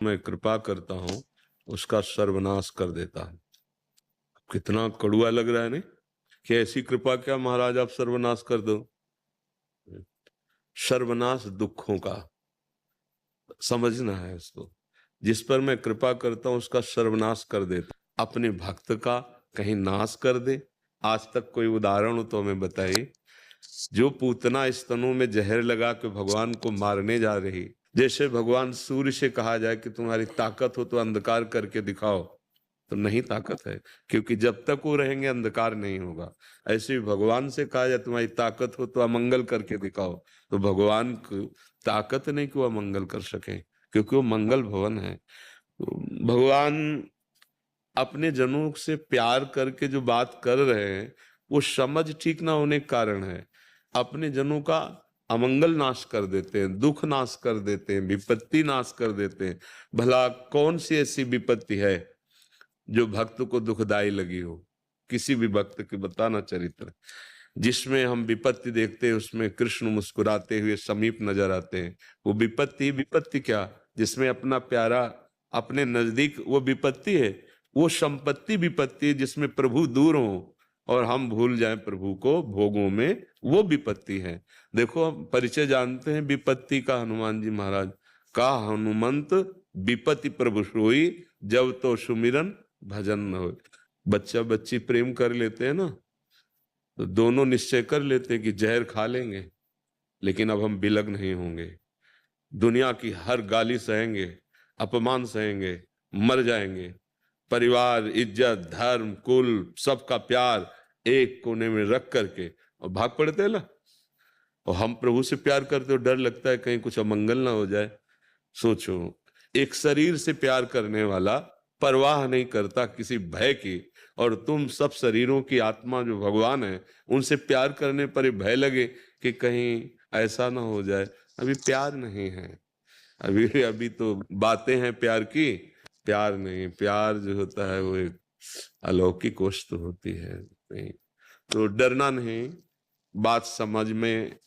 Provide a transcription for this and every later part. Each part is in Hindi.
मैं कृपा करता हूं उसका सर्वनाश कर देता हूं। कितना कड़ुआ लग रहा है नहीं कि ऐसी कृपा क्या महाराज आप सर्वनाश कर दो। सर्वनाश दुखों का समझना है उसको। जिस पर मैं कृपा करता हूं उसका सर्वनाश कर देता। अपने भक्त का कहीं नाश कर दे। आज तक कोई उदाहरण हो तो हमें बताइए। जो पूतना स्तनों में जहर लगा के भगवान को मारने जा रही, जैसे भगवान सूर्य से कहा जाए कि तुम्हारी ताकत हो तो अंधकार करके दिखाओ, तो नहीं ताकत है, क्योंकि जब तक वो रहेंगे अंधकार नहीं होगा। ऐसे ही भगवान से कहा जाए तुम्हारी ताकत हो तो अमंगल करके दिखाओ, तो भगवान की ताकत नहीं कि वो अमंगल कर सके, क्योंकि वो मंगल भवन है। तो भगवान अपने जनों से प्यार करके जो बात कर रहे हैं वो समझ ठीक ना होने के कारण है। अपने जनों का अमंगल नाश कर देते हैं, दुख नाश कर देते हैं, विपत्ति नाश कर देते हैं। भला कौन सी ऐसी विपत्ति है जो भक्त को दुखदाई लगी हो? किसी भी भक्त की बताना चरित्र जिसमें हम विपत्ति देखते हैं उसमें कृष्ण मुस्कुराते हुए समीप नजर आते हैं। वो विपत्ति विपत्ति क्या, जिसमें अपना प्यारा अपने नजदीक, वो विपत्ति है। वो संपत्ति विपत्ति जिसमें प्रभु दूर हो और हम भूल जाएं प्रभु को भोगों में, वो विपत्ति है। देखो हम परिचय जानते हैं विपत्ति का हनुमान जी महाराज का। हनुमंत विपत्ति प्रभु सोई, जब तो सुमिरन भजन न हो। बच्चा बच्ची प्रेम कर लेते हैं ना, तो दोनों निश्चय कर लेते हैं कि जहर खा लेंगे, लेकिन अब हम बिलग नहीं होंगे। दुनिया की हर गाली सहेंगे, अपमान सहेंगे, मर जाएंगे। परिवार, इज्जत, धर्म, कुल, सबका प्यार एक कोने में रख करके और भाग पड़ते हैं ना। और हम प्रभु से प्यार करते हो, डर लगता है कहीं कुछ अमंगल ना हो जाए। सोचो, एक शरीर से प्यार करने वाला परवाह नहीं करता किसी भय की, और तुम सब शरीरों की आत्मा जो भगवान है उनसे प्यार करने पर भय लगे कि कहीं ऐसा ना हो जाए। अभी प्यार नहीं है, अभी अभी तो बातें हैं प्यार की, प्यार नहीं। प्यार जो होता है वो एक अलौकिक वस्तु होती है। नहीं तो डरना नहीं, बात समझ में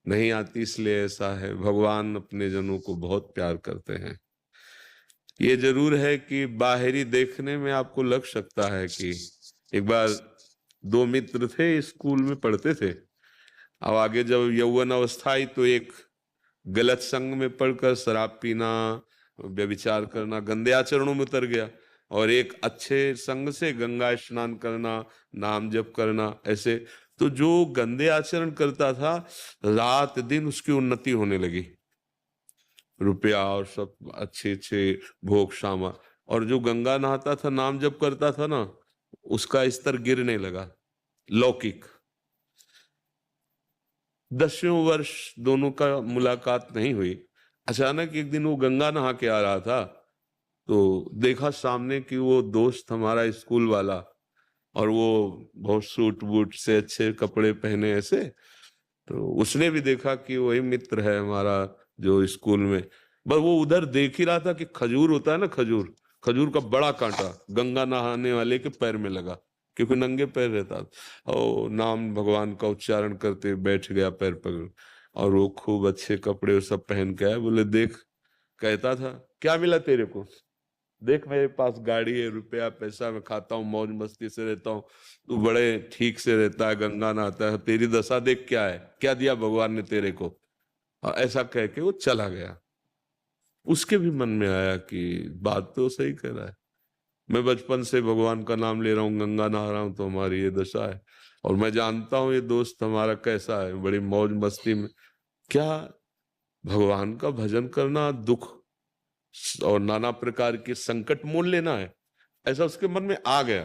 नहीं आती इसलिए ऐसा है। भगवान अपने जनों को बहुत प्यार करते हैं। ये जरूर है कि बाहरी देखने में आपको लग सकता है कि एक बार दो मित्र थे, स्कूल में पढ़ते थे। अब आगे जब यौवन अवस्था आई तो एक गलत संग में पढ़कर शराब पीना, व्यभिचार करना, गंदे आचरणों में उतर गया। और एक अच्छे संग से गंगा स्नान करना, नाम जप करना, ऐसे। तो जो गंदे आचरण करता था, रात दिन उसकी उन्नति होने लगी, रुपया और सब अच्छे अच्छे भोग सामा। और जो गंगा नहाता था, नाम जप करता था ना, उसका स्तर गिरने लगा, लौकिक। 10वें वर्ष दोनों का मुलाकात नहीं हुई। अचानक एक दिन वो गंगा नहा के आ रहा था, तो देखा सामने कि वो दोस्त हमारा स्कूल वाला, और वो बहुत सूट बूट से अच्छे कपड़े पहने ऐसे। तो उसने भी देखा कि वही मित्र है हमारा जो स्कूल में। बस वो उधर देख ही रहा था कि खजूर होता है ना, खजूर, खजूर का बड़ा कांटा गंगा नहाने वाले के पैर में लगा, क्योंकि नंगे पैर रहता था। और नाम भगवान का उच्चारण करते बैठ गया पैर पकड़। और वो खूब अच्छे कपड़े सब पहन के आया। बोले देख, कहता था क्या मिला तेरे को, देख मेरे पास गाड़ी है, रुपया पैसा, मैं खाता हूँ, मौज मस्ती से रहता हूँ, तू बड़े ठीक से रहता है, गंगा नहाता है, तेरी दशा देख क्या है, क्या दिया भगवान ने तेरे को। और ऐसा कह के वो चला गया। उसके भी मन में आया कि बात तो सही कह रहा है, मैं बचपन से भगवान का नाम ले रहा हूँ, गंगा नहा रहा हूँ, तो हमारी ये दशा है। और मैं जानता हूँ ये दोस्त हमारा कैसा है, बड़ी मौज मस्ती में। क्या भगवान का भजन करना दुख और नाना प्रकार के संकट मोल लेना है? ऐसा उसके मन में आ गया।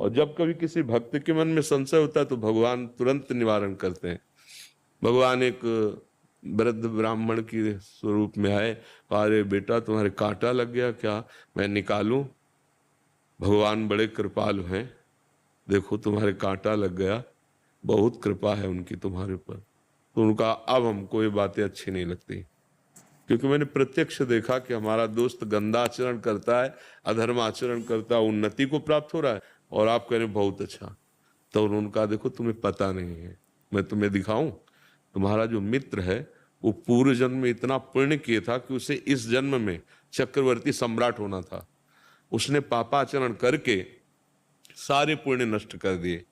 और जब कभी किसी भक्त के मन में संशय होता है तो भगवान तुरंत निवारण करते हैं। भगवान एक वृद्ध ब्राह्मण के स्वरूप में आए, अरे बेटा तुम्हारे कांटा लग गया क्या, मैं निकालूं? भगवान बड़े कृपालु हैं, देखो तुम्हारे कांटा लग गया, बहुत कृपा है उनकी तुम्हारे ऊपर। तो उनका अब हमको ये बातें अच्छी नहीं लगती, क्योंकि मैंने प्रत्यक्ष देखा कि हमारा दोस्त गंदा आचरण करता है, अधर्म आचरण करता है, उन्नति को प्राप्त हो रहा है, और आप कह रहे बहुत अच्छा। तो उन्होंने कहा देखो तुम्हें पता नहीं है, मैं तुम्हें दिखाऊं। तुम्हारा जो मित्र है वो पूर्व जन्म में इतना पुण्य किया था कि उसे इस जन्म में चक्रवर्ती सम्राट होना था। उसने पापाचरण करके सारे पुण्य नष्ट कर दिए।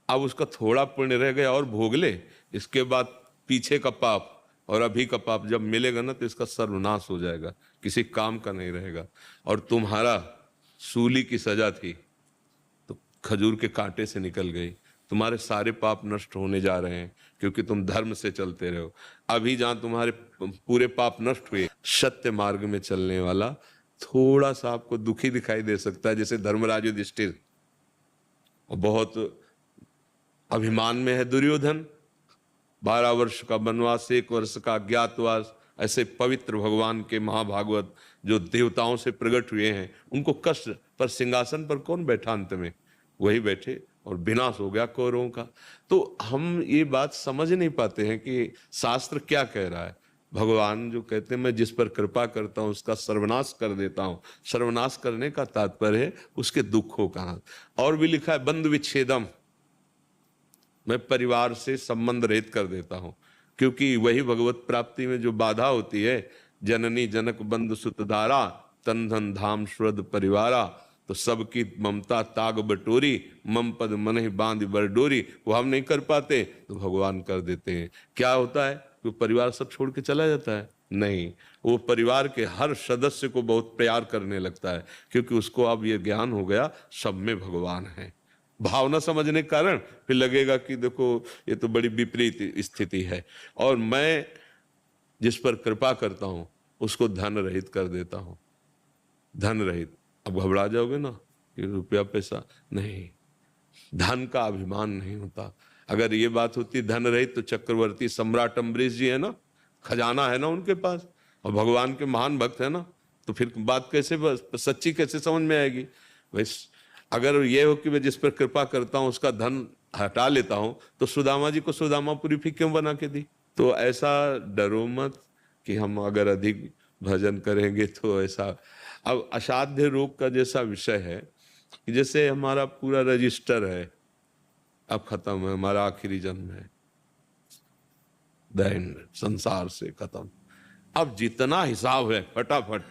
अब उसका थोड़ा पुण्य रह गया और भोग ले, इसके बाद पीछे का पाप और अभी का पाप जब मिलेगा ना तो इसका सर्वनाश हो जाएगा, किसी काम का नहीं रहेगा। और तुम्हारा सूली की सजा थी तो खजूर के कांटे से निकल गई। तुम्हारे सारे पाप नष्ट होने जा रहे हैं क्योंकि तुम धर्म से चलते रहे हो। अभी जहां तुम्हारे पूरे पाप नष्ट हुए, सत्य मार्ग में चलने वाला थोड़ा सा आपको दुखी दिखाई दे सकता है, जैसे धर्मराज युधिष्ठिर, और बहुत अभिमान में है दुर्योधन। 12 वर्ष का वनवास, 1 वर्ष का अज्ञातवास, ऐसे पवित्र भगवान के महाभागवत जो देवताओं से प्रकट हुए हैं, उनको कष्ट पर सिंहासन पर कौन बैठा? अंत में वही बैठे और विनाश हो गया कौरवों का। तो हम ये बात समझ नहीं पाते हैं कि शास्त्र क्या कह रहा है। भगवान जो कहते हैं मैं जिस पर कृपा करता हूं उसका सर्वनाश कर देता हूं, सर्वनाश करने का तात्पर्य है उसके दुखों का। और भी लिखा है बंधु विच्छेदम, मैं परिवार से संबंध रहित कर देता हूं, क्योंकि वही भगवत प्राप्ति में जो बाधा होती है, जननी जनक बंधु सुतधारा, तन धन धाम श्रद्ध परिवारा, तो सबकी ममता ताग बटोरी, मम पद मन ही बांध बरडोरी, वो हम नहीं कर पाते तो भगवान कर देते हैं। क्या होता है कि परिवार सब छोड़ के चला जाता है? नहीं, वो परिवार के हर सदस्य को बहुत प्यार करने लगता है, क्योंकि उसको अब ये ज्ञान हो गया सब में भगवान है। भावना समझने के कारण फिर लगेगा कि देखो ये तो बड़ी विपरीत स्थिति है, और मैं जिस पर कृपा करता हूं उसको धन रहित कर देता हूं। धन रहित, अब घबरा जाओगे ना कि रुपया पैसा नहीं, धन का अभिमान नहीं होता। अगर ये बात होती धन रहित तो चक्रवर्ती सम्राट अम्बरीश जी है ना, खजाना है ना उनके पास, और भगवान के महान भक्त है ना, तो फिर बात कैसे सच्ची कैसे समझ में आएगी? वैसे अगर ये हो कि मैं जिस पर कृपा करता हूं उसका धन हटा लेता हूं, तो सुदामा जी को सुदामापुरी फिर क्यों बना के दी? तो ऐसा डरो मत कि हम अगर अधिक भजन करेंगे तो ऐसा। अब असाध्य रोग का जैसा विषय है कि जैसे हमारा पूरा रजिस्टर है, अब खत्म है, हमारा आखिरी जन्म है, दैन संसार से खत्म। अब जितना हिसाब है फटाफट,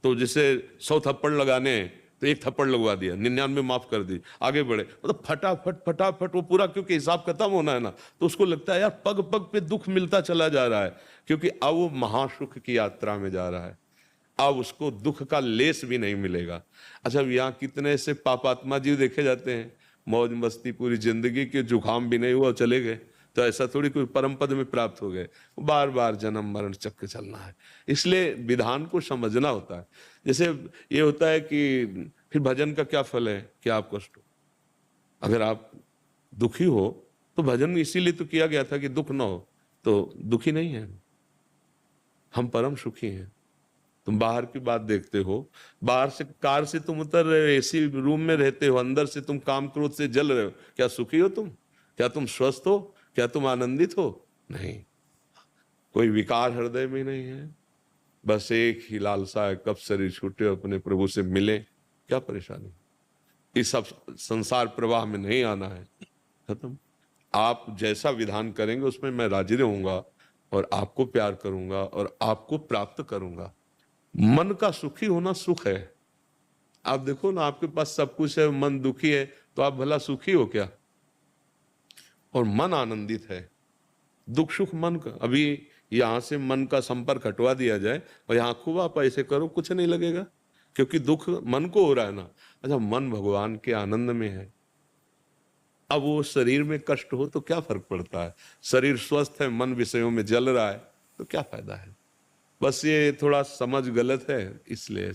तो जैसे 100 थप्पड़ लगाने हैं तो 1 थप्पड़ लगवा दिया, 99 माफ कर दी, आगे बढ़े, मतलब फटाफट फटाफट वो पूरा, क्योंकि हिसाब खत्म होना है ना, तो उसको लगता है यार पग पग पे दुख मिलता चला जा रहा है, क्योंकि अब वो महासुख की यात्रा में जा रहा है, अब उसको दुख का लेस भी नहीं मिलेगा। अच्छा, यहाँ कितने ऐसे पापात्मा जीव देखे जाते हैं, मौज मस्ती पूरी जिंदगी के, जुकाम भी नहीं हुआ चले गए, तो ऐसा थोड़ी कोई परम पद में प्राप्त हो गए, बार बार जन्म मरण चक्र चलना है। इसलिए विधान को समझना होता है। जैसे ये होता है कि फिर भजन का क्या फल है कि आप कष्ट हो, अगर आप दुखी हो तो भजन इसीलिए तो किया गया था कि दुख ना हो, तो दुखी नहीं है, हम परम सुखी हैं। तुम बाहर की बात देखते हो, बाहर से कार से तुम उतर रहे हो, एसी रूम में रहते हो, अंदर से तुम काम क्रोध से जल रहे हो, क्या सुखी हो तुम? क्या तुम स्वस्थ हो? क्या तुम आनंदित हो? नहीं, कोई विकार हृदय में नहीं है, बस एक ही लालसा है, कब शरीर छूटे अपने प्रभु से मिले। क्या परेशानी? इस सब संसार प्रवाह में नहीं आना है, खत्म। आप जैसा विधान करेंगे उसमें मैं राजी रहूंगा और आपको प्यार करूंगा और आपको प्राप्त करूंगा। मन का सुखी होना सुख है। आप देखो ना, आपके पास सब कुछ है, मन दुखी है, तो आप भला सुखी हो क्या? और मन आनंदित है, दुख सुख मन का। अभी यहां से मन का संपर्क हटवा दिया जाए और यहां खूब आप ऐसे करो, कुछ नहीं लगेगा, क्योंकि दुख मन को हो रहा है ना। अच्छा, मन भगवान के आनंद में है। अब वो शरीर में कष्ट हो तो क्या फर्क पड़ता है? शरीर स्वस्थ है, मन विषयों में जल रहा है, तो क्या फायदा है? बस ये थोड़ा समझ गलत है, इसलिए